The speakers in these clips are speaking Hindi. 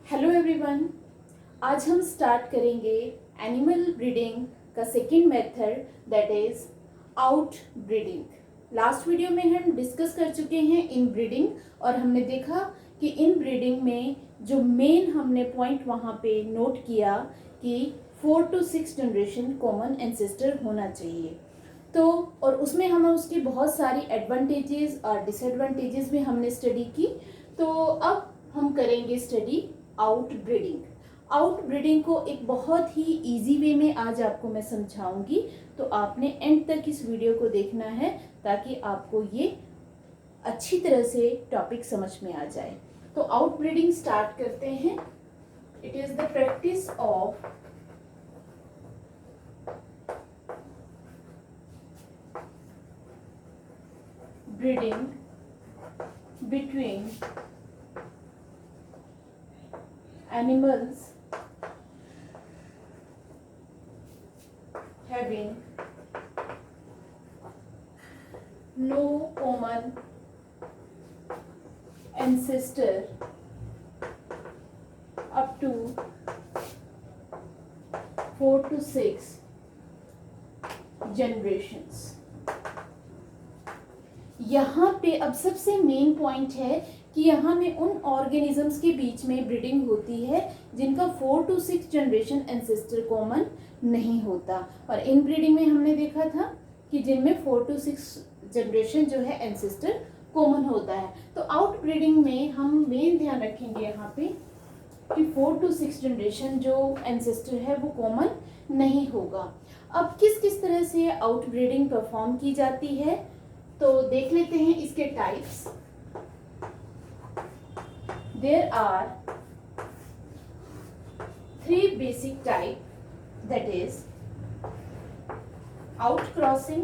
Hello everyone. आज हम स्टार्ट करेंगे एनिमल ब्रीडिंग का second method, that is out breeding. Last video में हम डिस्कस कर चुके हैं इन ब्रीडिंग और हमने देखा कि इन ब्रीडिंग में जो मेन हमने पॉइंट वहाँ पे नोट किया कि 4 to 6 जनरेशन कॉमन एंसेस्टर होना चाहिए। तो और उसमें हमें उसकी बहुत सारी एडवांटेजेस और डिसएडवांटेजेस भी हमने स्टडी की। तो अब हम करेंगे study out breeding. Out breeding को एक बहुत ही इजी वे में आज आपको मैं समझाऊंगी, तो आपने एंड तक इस वीडियो को देखना है ताकि आपको ये अच्छी तरह से टॉपिक समझ में आ जाए। तो आउट ब्रीडिंग स्टार्ट करते हैं। It is the practice of breeding between animals having no common ancestor up to 4 to 6 generations। यहाँ पे अब सबसे मेन पॉइंट है कि यहाँ में उन ऑर्गेनिजम्स के बीच में ब्रीडिंग होती है जिनका 4 to 6 जनरेशन एंसेस्टर कॉमन नहीं होता। और इन ब्रीडिंग में हमने देखा था कि जिनमें 4 to 6 जनरेशन जो है एंसेस्टर कॉमन होता है। तो आउट ब्रीडिंग में हम मेन ध्यान रखेंगे यहाँ पे कि 4 to 6 जनरेशन जो एंसेस्टर है वो कॉमन नहीं होगा। अब किस किस तरह से आउट ब्रीडिंग परफॉर्म की जाती है तो देख लेते हैं इसके types. There are 3 basic type, that is outcrossing,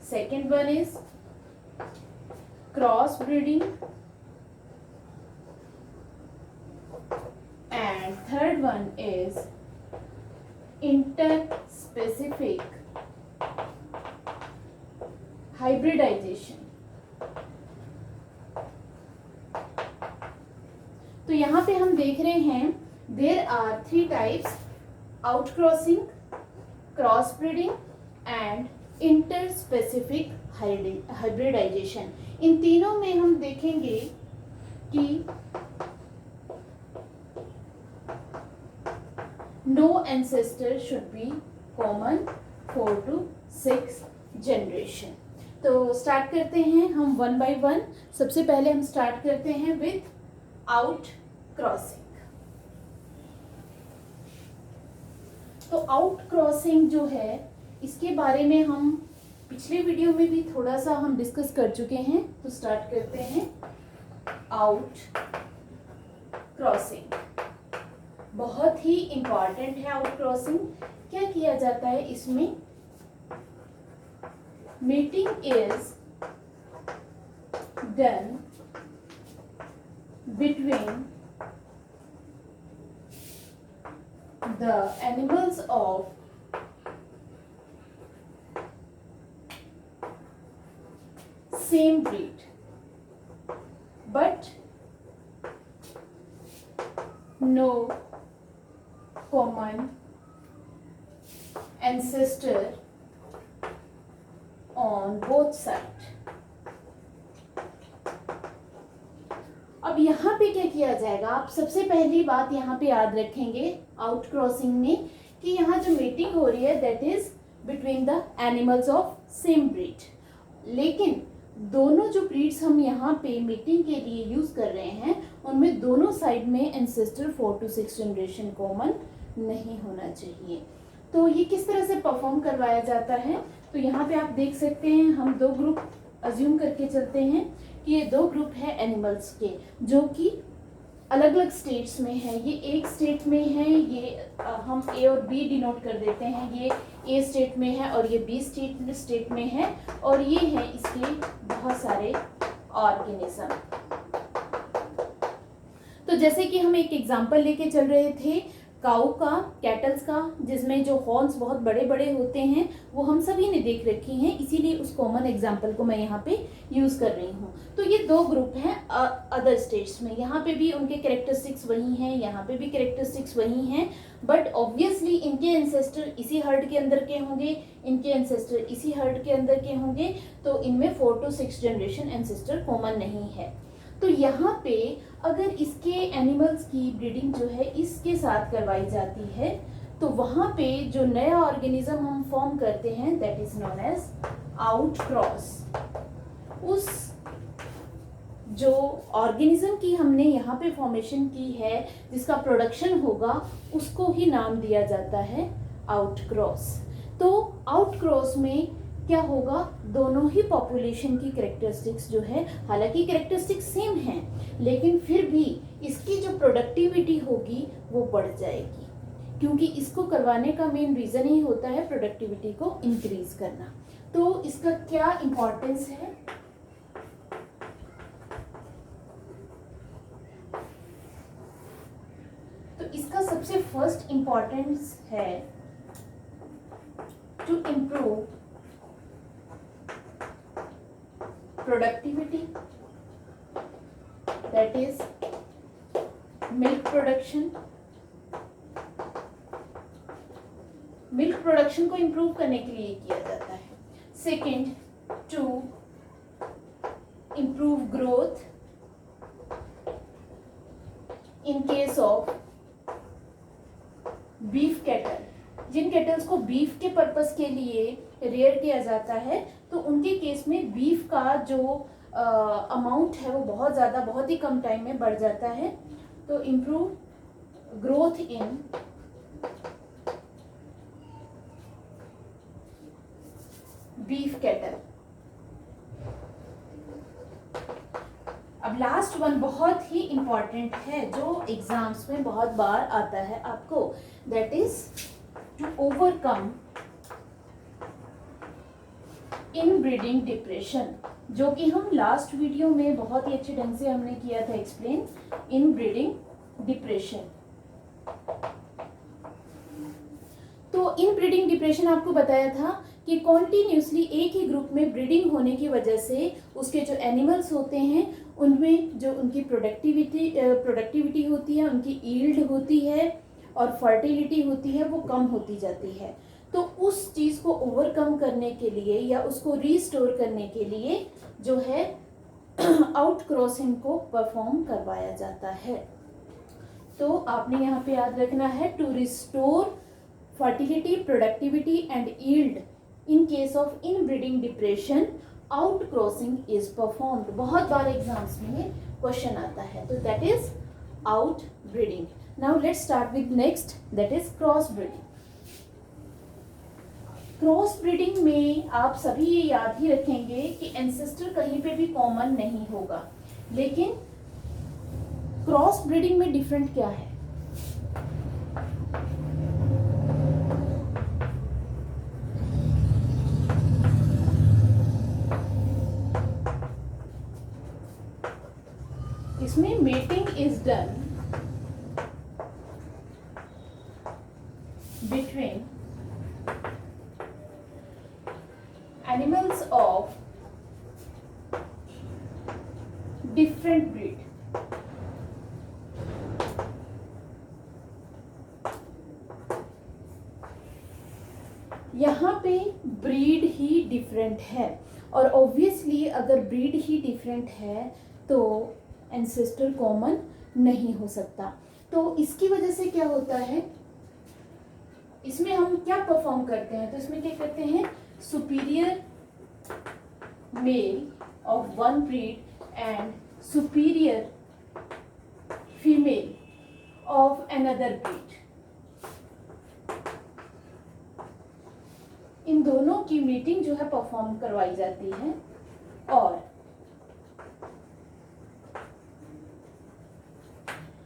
second one is crossbreeding, and third one is interspecific hybridization। तो यहाँ पे हम देख रहे हैं there are 3 types, outcrossing, cross breeding and interspecific hybridization. इन तीनों में हम देखेंगे कि no ancestor should be common 4 to 6 generation. तो स्टार्ट करते हैं हम वन बाय वन। सबसे पहले हम स्टार्ट करते हैं विथ आउट क्रॉसिंग। तो आउट क्रॉसिंग जो है इसके बारे में हम पिछले वीडियो में भी थोड़ा सा हम डिस्कस कर चुके हैं। तो स्टार्ट करते हैं आउट क्रॉसिंग। बहुत ही इंपॉर्टेंट है आउट क्रॉसिंग। क्या किया जाता है इसमें? Meeting is done between the animals of same breed, but no common ancestor on both sides। अब यहाँ पे क्या किया जाएगा? आप सबसे पहली बात यहाँ पे याद रखेंगे आउट क्रॉसिंग में कि यहाँ जो मीटिंग हो रही है that is between the animals of same breed. लेकिन दोनों जो ब्रीड्स हम यहाँ पे मीटिंग के लिए यूज कर रहे हैं उनमें दोनों साइड में एंसेस्टर 4 to 6 जनरेशन कॉमन नहीं होना चाहिए। तो ये किस तरह से परफॉर्म करवाया जाता है? तो यहाँ पे आप देख सकते हैं हम 2 ग्रुप अज्यूम करके चलते हैं कि ये 2 ग्रुप है एनिमल्स के जो कि अलग अलग स्टेट्स में है। ये एक स्टेट में है, ये हम ए और बी डिनोट कर देते हैं। ये ए स्टेट में है और ये बी स्टेट में है और ये है इसके बहुत सारे ऑर्गेनिज्म। तो जैसे कि हम एक एग्जांपल लेके चल रहे थे काऊ का, कैटल्स का, जिसमें जो हॉर्न्स बहुत बड़े बड़े होते हैं, वो हम सभी ने देख रखी हैं, इसीलिए उस कॉमन एग्जाम्पल को मैं यहाँ पे यूज़ कर रही हूँ। तो ये दो ग्रुप हैं अदर स्टेट्स में, यहाँ पे भी उनके कैरेक्टरिस्टिक्स वही हैं, यहाँ पे भी कैरेक्टरिस्टिक्स वही हैं, बट ऑब्वियसली इनके एंसेस्टर इसी हर्ड के अंदर के होंगे, इनके एंसेस्टर इसी हर्ड के अंदर के होंगे, तो इनमें 4 to 6 जनरेशन एंसेस्टर कॉमन नहीं है। तो यहाँ पे अगर इसके एनिमल्स की ब्रीडिंग जो है इसके साथ करवाई जाती है, तो वहाँ पे जो नया ऑर्गेनिज्म हम फॉर्म करते हैं दैट इज नोन एज आउटक्रॉस। उस जो ऑर्गेनिज्म की हमने यहाँ पे फॉर्मेशन की है, जिसका प्रोडक्शन होगा, उसको ही नाम दिया जाता है आउटक्रॉस। तो आउटक्रॉस में क्या होगा, दोनों ही पॉपुलेशन की कैरेक्टरिस्टिक्स जो है, हालांकि कैरेक्टरिस्टिक्स सेम हैं, लेकिन फिर भी इसकी जो प्रोडक्टिविटी होगी वो बढ़ जाएगी, क्योंकि इसको करवाने का मेन रीज़न ही होता है प्रोडक्टिविटी को इंक्रीज करना। तो इसका क्या इम्पोर्टेंस है, तो इसका सबसे फर्स्ट इम्पोर्टेंस है to improve productivity, that is milk production। Milk production को इम्प्रूव करने के लिए किया जाता है। Second, to improve growth in case of beef cattle. जिन कैटल्स को बीफ के पर्पस के लिए रेयर किया जाता है, तो उनके केस में बीफ का जो अमाउंट है वो बहुत ज़्यादा, बहुत ही कम टाइम में बढ़ जाता है। तो इम्प्रूव ग्रोथ इन बीफ कैटल। अब लास्ट वन बहुत ही इंपॉर्टेंट है, जो एग्जाम्स में बहुत बार आता है आपको, that is to overcome inbreeding depression, जो कि हम लास्ट वीडियो में बहुत ही अच्छे ढंग से हमने किया था एक्सप्लेन, इनब्रीडिंग डिप्रेशन। तो इनब्रीडिंग डिप्रेशन आपको बताया था कि कॉन्टिन्यूसली एक ही ग्रुप में ब्रीडिंग होने की वजह से उसके जो एनिमल्स होते हैं उनमें जो उनकी प्रोडक्टिविटी होती है, उनकी ईल्ड होती है और फर्टिलिटी होती है, वो कम होती जाती है। तो उस चीज़ को ओवरकम करने के लिए या उसको रीस्टोर करने के लिए जो है आउट क्रॉसिंग को परफॉर्म करवाया जाता है। तो आपने यहाँ पे याद रखना है, to restore fertility, productivity and yield in case of inbreeding depression, out crossing is performed. बहुत बार एग्जाम्स में क्वेश्चन आता है, तो that is out breeding. Now let's start with next, that is cross breeding. Cross breeding में आप सभी ये याद ही रखेंगे कि एंसेस्टर कहीं पे भी कॉमन नहीं होगा, लेकिन क्रॉस ब्रीडिंग में डिफरेंट क्या है, इसमें mating is done between animals of different breed। यहाँ पे ब्रीड ही डिफरेंट है, और ऑब्वियसली अगर ब्रीड ही डिफरेंट है तो एंसेस्टर कॉमन नहीं हो सकता। तो इसकी वजह से क्या होता है, इसमें हम क्या परफॉर्म करते हैं, तो इसमें क्या करते हैं, superior male of one breed and superior female of another breed, इन दोनों की मीटिंग जो है परफॉर्म करवाई जाती है। और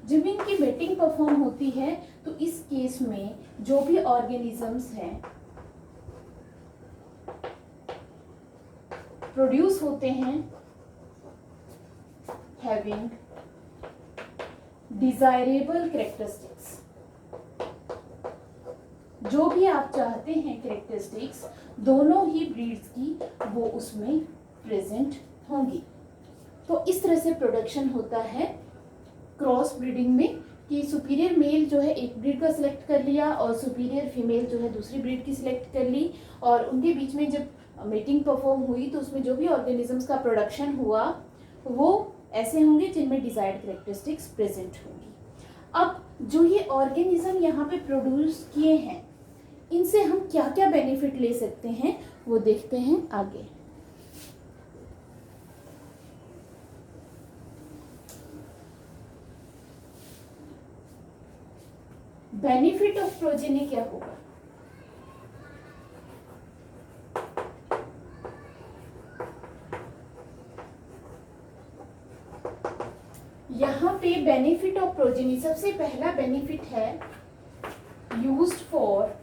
जब इनकी मीटिंग परफॉर्म होती है तो इस केस में जो भी ऑर्गेनिजम्स हैं प्रोड्यूस होते हैं हैविंग डिजायरेबल कैरेक्टरिस्टिक्स। जो भी आप चाहते हैं कैरेक्टरिस्टिक्स दोनों ही ब्रीड्स की वो उसमें प्रेजेंट होंगी। तो इस तरह से प्रोडक्शन होता है क्रॉस ब्रीडिंग में कि सुपीरियर मेल जो है एक ब्रीड का सिलेक्ट कर लिया और सुपीरियर फीमेल जो है दूसरी ब्रीड की सिलेक्ट कर ली, और उनके बीच में जब मीटिंग परफॉर्म हुई तो उसमें जो भी ऑर्गेनिजम्स का प्रोडक्शन हुआ वो ऐसे होंगे जिनमें डिजायर्ड कैरेक्टरिस्टिक्स प्रेजेंट होंगी। अब जो ये ऑर्गेनिज्म यहाँ पे प्रोड्यूस किए हैं इनसे हम क्या क्या बेनिफिट ले सकते हैं वो देखते हैं आगे। बेनिफिट ऑफ प्रोजेनी क्या होगा? यहाँ पे बेनिफिट ऑफ प्रोजेनी सबसे पहला बेनिफिट है यूज्ड फॉर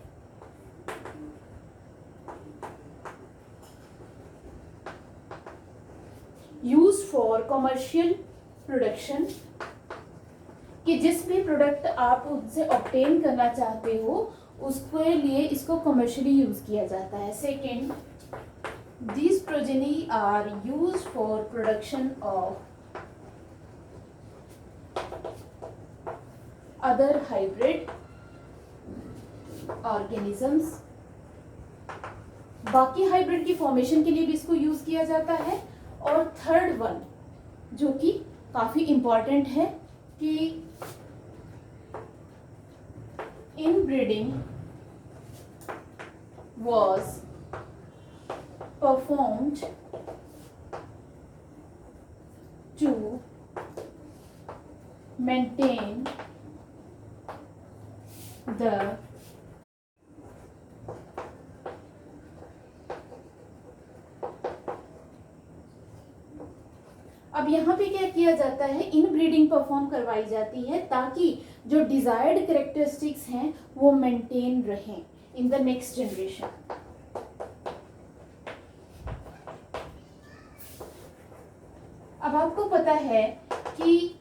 कमर्शियल प्रोडक्शन, कि जिस भी प्रोडक्ट आप उनसे ऑब्टेन करना चाहते हो उसके लिए इसको कमर्शियली यूज किया जाता है। Second, this progeny are used for production of other hybrid organisms, बाकी हाइब्रिड की फॉर्मेशन के लिए भी इसको यूज किया जाता है। और थर्ड वन जो कि काफी इंपॉर्टेंट है कि inbreeding was performed to maintain the अब यहाँ पे क्या किया जाता है, इनब्रीडिंग परफॉर्म करवाई जाती है ताकि जो डिजायर्ड कैरेक्टरिस्टिक्स हैं वो मेंटेन रहें इन द नेक्स्ट जनरेशन। अब आपको पता है कि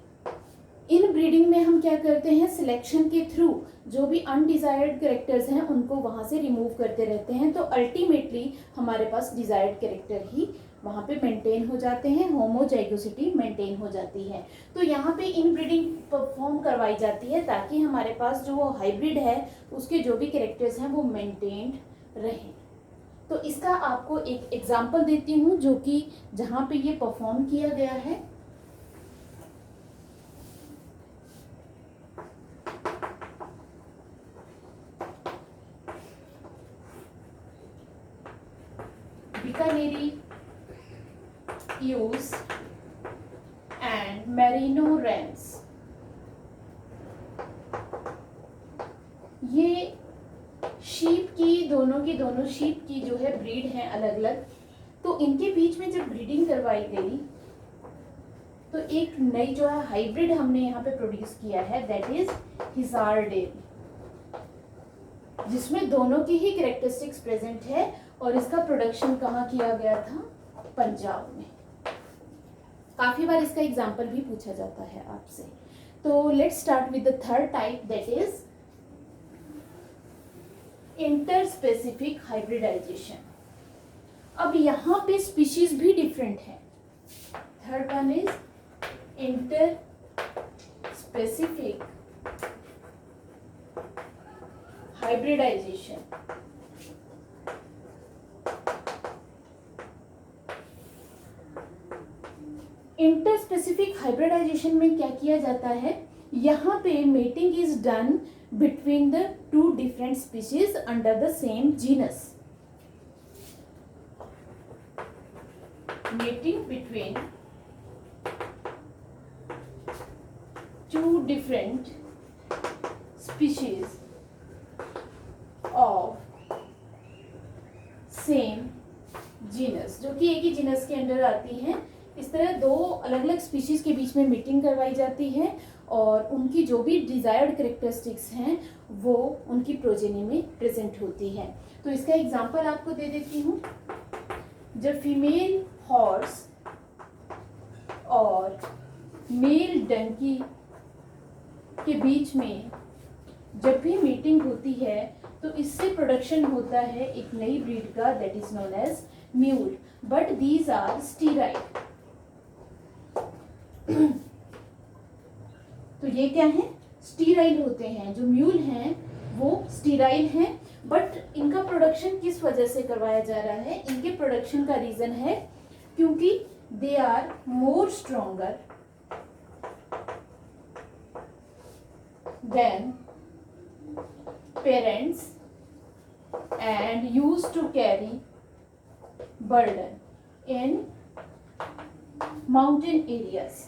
इन ब्रीडिंग में हम क्या करते हैं, सिलेक्शन के थ्रू जो भी अनडिजायर्ड कैरेक्टर्स हैं उनको वहां से रिमूव करते रहते हैं, तो अल्टीमेटली हमारे पास डिजायर्ड कैरेक्टर ही वहां पे मेंटेन हो जाते हैं, होमोजाइगोसिटी मेंटेन हो जाती है। तो यहाँ पे इन ब्रीडिंग परफॉर्म करवाई जाती है ताकि हमारे पास जो हाइब्रिड है उसके जो भी कैरेक्टर्स हैं वो मेंटेन्ड रहें। तो इसका आपको एक एग्जांपल देती हूँ जो कि जहाँ पे ये परफॉर्म किया गया है। बीकानेरी यूज एंड मेरिनो रेंस, ये शीप की दोनों शीप की जो है ब्रीड है अलग अलग, तो इनके बीच में जब ब्रीडिंग करवाई गई तो एक नई जो है हाइब्रिड हमने यहाँ पे प्रोड्यूस किया है, दैट इज हिजारडेल, जिसमें दोनों की ही कैरेक्टरिस्टिक्स प्रेजेंट है। और इसका प्रोडक्शन कहाँ किया गया था, पंजाब में। काफी बार इसका एग्जाम्पल भी पूछा जाता है आपसे। तो let's start with the third type, that is interspecific hybridization. अब यहाँ पे स्पीशीज भी डिफरेंट है। Third one is inter specific hybridization. Interspecific hybridization में क्या किया जाता है, यहाँ पे mating is done between the two different species under the same genus. Mating between two different species of same genus, जो कि एक ही जीनस के अंडर आती हैं। इस तरह दो अलग अलग स्पीशीज के बीच में मीटिंग करवाई जाती है और उनकी जो भी डिजायर्ड कैरेक्टरिस्टिक्स हैं वो उनकी प्रोजेनी में प्रेजेंट होती है। तो इसका एग्जांपल आपको दे देती हूँ। जब फीमेल हॉर्स और मेल डंकी के बीच में जब भी मीटिंग होती है तो इससे प्रोडक्शन होता है एक नई ब्रीड का, that is known as mule, but these are sterile. तो ये क्या है, स्टीराइल होते हैं। जो म्यूल हैं वो स्टीराइल हैं, बट इनका प्रोडक्शन किस वजह से करवाया जा रहा है? इनके प्रोडक्शन का रीजन है क्योंकि they are more stronger than parents and used to carry burden in mountain areas।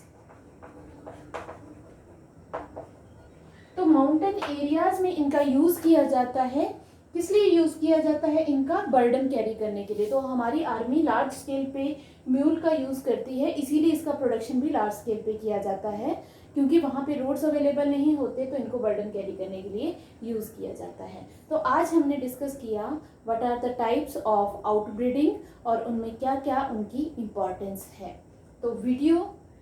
तो माउंटेन एरियाज में इनका यूज किया जाता है। किस लिए यूज किया जाता है? इनका बर्डन कैरी करने के लिए। तो हमारी आर्मी लार्ज स्केल पे म्यूल का यूज करती है, इसीलिए इसका प्रोडक्शन भी लार्ज स्केल पे किया जाता है, क्योंकि वहाँ पे रोड्स अवेलेबल नहीं होते, तो इनको बर्डन कैरी करने के लिए यूज़ किया जाता है। तो आज हमने डिस्कस किया what are the types of outbreeding और उनमें क्या क्या उनकी इम्पॉर्टेंस है। तो वीडियो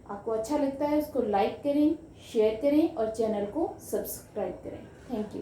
आपको अच्छा लगता है उसको लाइक करें, शेयर करें और चैनल को सब्सक्राइब करें। Thank you.